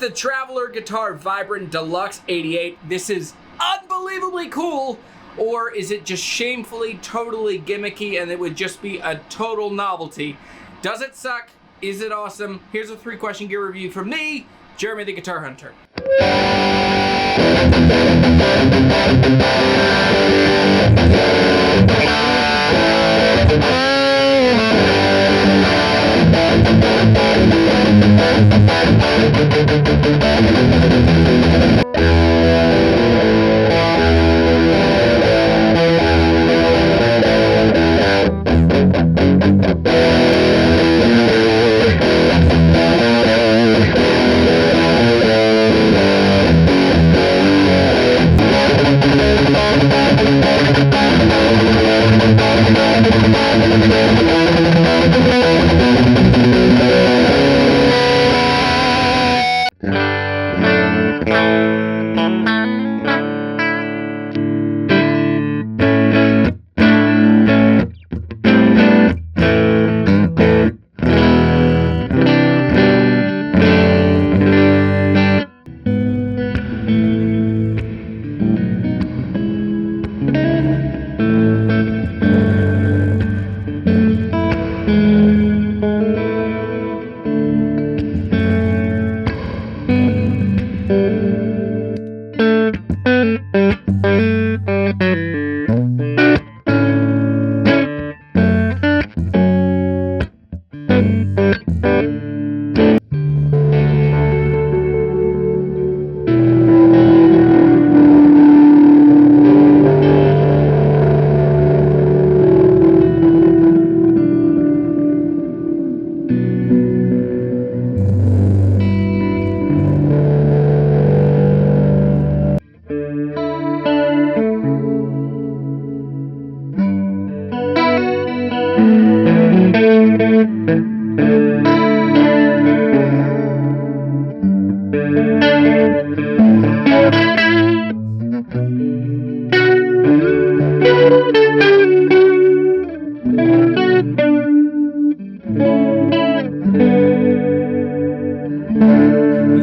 the Traveler Guitar Vaibrant Deluxe 88. This is unbelievably cool, or is it just shamefully, totally gimmicky, and it would just be a total novelty? Does it suck? Is it awesome? Here's a 3-question gear review from me, Jeremy the Guitar Hunter.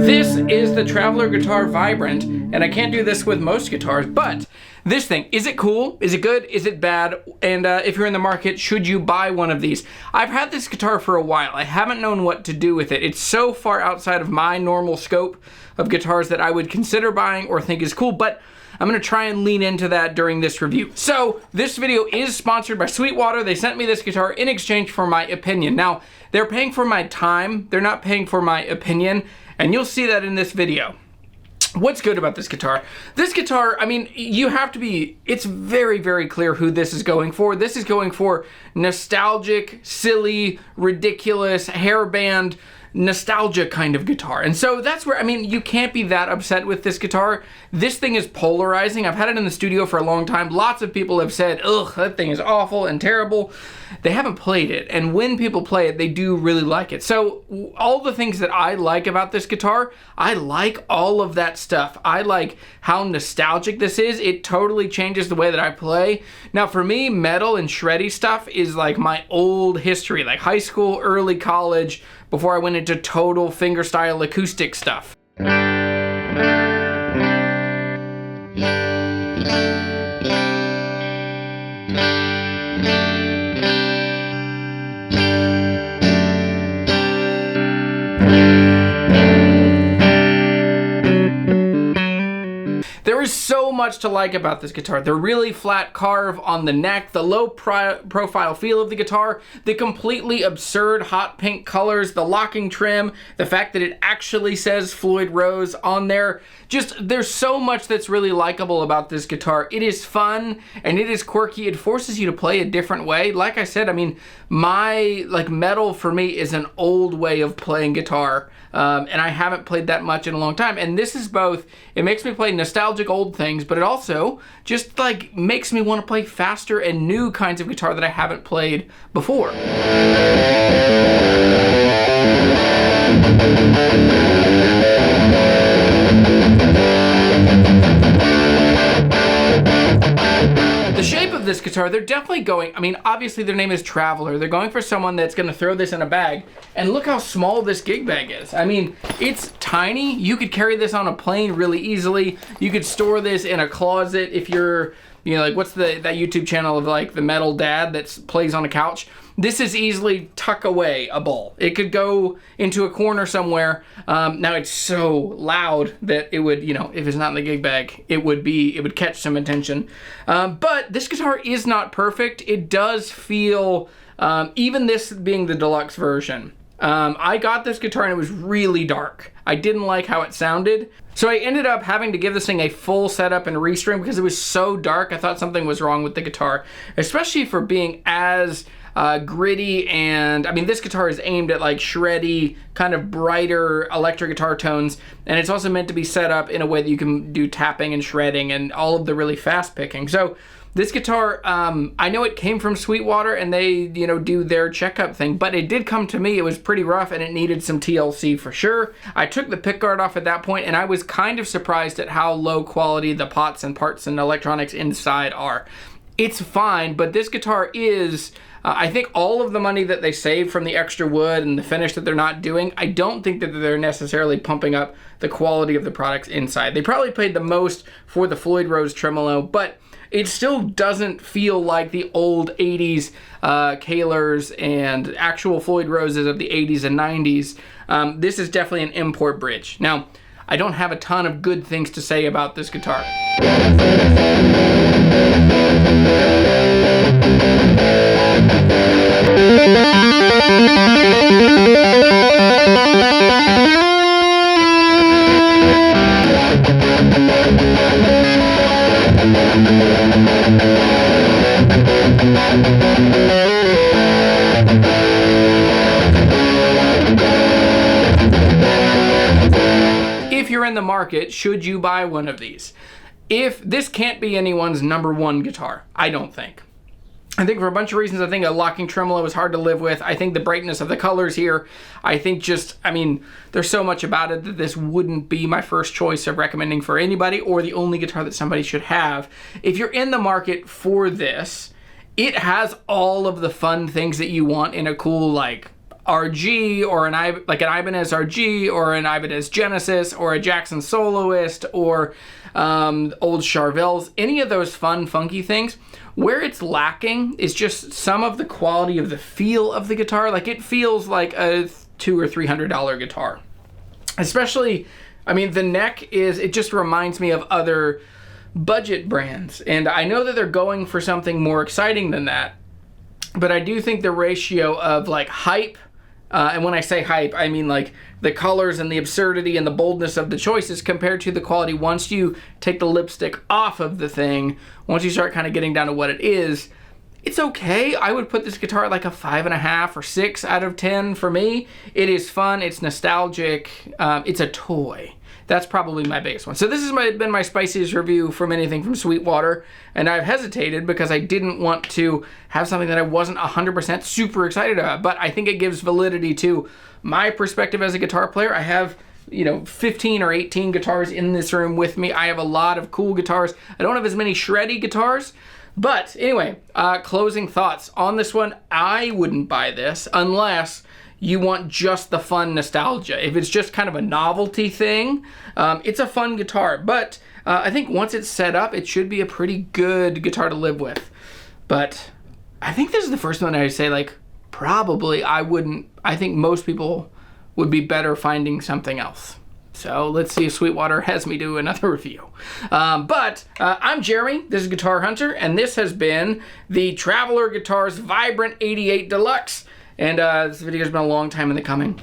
This is the Traveler Guitar Vaibrant, and I can't do this with most guitars, but this thing, is it cool? Is it good? Is it bad? And if you're in the market, should you buy one of these? I've had this guitar for a while. I haven't known what to do with it. It's so far outside of my normal scope of guitars that I would consider buying or think is cool, but I'm gonna try and lean into that during this review. So this video is sponsored by Sweetwater. They sent me this guitar in exchange for my opinion. Now, they're paying for my time. They're not paying for my opinion, and you'll see that in this video. What's good about this guitar? This guitar, I mean, you have to be, it's very, very clear who this is going for. This is going for nostalgic, silly, ridiculous, hairband, nostalgia kind of guitar. And so that's where, I mean, you can't be that upset with this guitar. This thing is polarizing. I've had it in the studio for a long time. Lots of people have said, ugh, that thing is awful and terrible. They haven't played it. And when people play it, they do really like it. So all the things that I like about this guitar, I like all of that stuff. I like how nostalgic this is. It totally changes the way that I play. Now for me, metal and shreddy stuff is like my old history, like high school, early college, before I went into total fingerstyle acoustic stuff. There is so much to like about this guitar. The really flat carve on the neck, the low profile feel of the guitar, the completely absurd hot pink colors, the locking trim, the fact that it actually says Floyd Rose on there. Just, there's so much that's really likable about this guitar. It is fun and it is quirky. It forces you to play a different way. Like I said, I mean, metal for me is an old way of playing guitar. And I haven't played that much in a long time. And this is both, it makes me play nostalgic old things, but it also just like makes me want to play faster and new kinds of guitar that I haven't played before. The shape of love this guitar. They're definitely going, I mean, obviously their name is Traveler. They're going for someone that's gonna throw this in a bag. And look how small this gig bag is. I mean, it's tiny. You could carry this on a plane really easily. You could store this in a closet if you're, you know, like what's that YouTube channel of like the metal dad that plays on a couch? This is easily tuck-away-able. It could go into a corner somewhere. Now it's so loud that it would, you know, if it's not in the gig bag, it would catch some attention. But this guitar is not perfect. It does feel, even this being the deluxe version, I got this guitar and it was really dark. I didn't like how it sounded. So I ended up having to give this thing a full setup and restring because it was so dark. I thought something was wrong with the guitar, especially for being as gritty. And I mean, this guitar is aimed at like shreddy, kind of brighter electric guitar tones. And it's also meant to be set up in a way that you can do tapping and shredding and all of the really fast picking. So this guitar, I know it came from Sweetwater and they, you know, do their checkup thing, but it did come to me. It was pretty rough and it needed some TLC for sure. I took the pickguard off at that point and I was kind of surprised at how low quality the pots and parts and electronics inside are. It's fine, but this guitar is, I think all of the money that they save from the extra wood and the finish that they're not doing, I don't think that they're necessarily pumping up the quality of the products inside. They probably paid the most for the Floyd Rose tremolo, but it still doesn't feel like the old 80s Kahlers and actual Floyd Roses of the 80s and 90s. This is definitely an import bridge. Now, I don't have a ton of good things to say about this guitar. If you're in the market, should you buy one of these? If this can't be anyone's #1 guitar, I don't think. I think for a bunch of reasons, I think a locking tremolo is hard to live with. I think the brightness of the colors here, I think just, I mean, there's so much about it that this wouldn't be my first choice of recommending for anybody or the only guitar that somebody should have. If you're in the market for this, it has all of the fun things that you want in a cool, like, RG or an Ibanez RG or an Ibanez Genesis or a Jackson Soloist or old Charvels, any of those fun, funky things. Where it's lacking is just some of the quality of the feel of the guitar. Like it feels like a $200 or $300 guitar. Especially, I mean, the neck is, it just reminds me of other budget brands. And I know that they're going for something more exciting than that. But I do think the ratio of like hype, and when I say hype, I mean like the colors and the absurdity and the boldness of the choices compared to the quality once you take the lipstick off of the thing, once you start kind of getting down to what it is, it's okay. I would put this guitar at like a 5.5 or 6 out of 10 for me. It is fun, it's nostalgic, it's a toy. That's probably my biggest one. So this has been my spiciest review from anything from Sweetwater, and I've hesitated because I didn't want to have something that I wasn't 100% super excited about, but I think it gives validity to my perspective as a guitar player. I have, you know, 15 or 18 guitars in this room with me. I have a lot of cool guitars. I don't have as many shreddy guitars, but anyway, closing thoughts on this one. I wouldn't buy this unless you want just the fun nostalgia. If it's just kind of a novelty thing, it's a fun guitar. But I think once it's set up, it should be a pretty good guitar to live with. But I think this is the first one I'd say, like, probably I wouldn't. I think most people would be better finding something else. So let's see if Sweetwater has me do another review. I'm Jeremy, this is Guitar Hunter, and this has been the Traveler Guitars Vaibrant 88 Deluxe. And this video has been a long time in the coming.